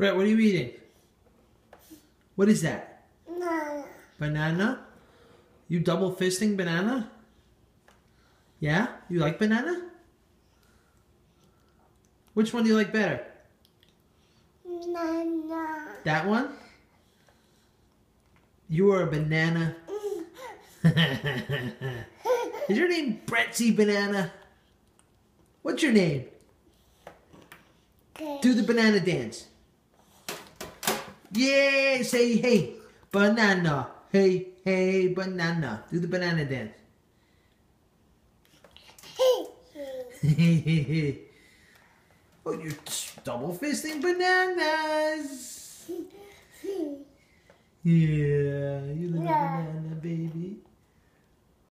Brett, what are you eating? What is that? Banana. Banana? You double fisting banana? Yeah? You like banana? Which one do you like better? Banana. That one? You are a banana. Is your name Brettsy Banana? What's your name? Okay. Do the banana dance. Yeah, say hey, banana. Hey, hey, banana. Do the banana dance. Oh, you're double fisting bananas. Yeah, you little banana baby.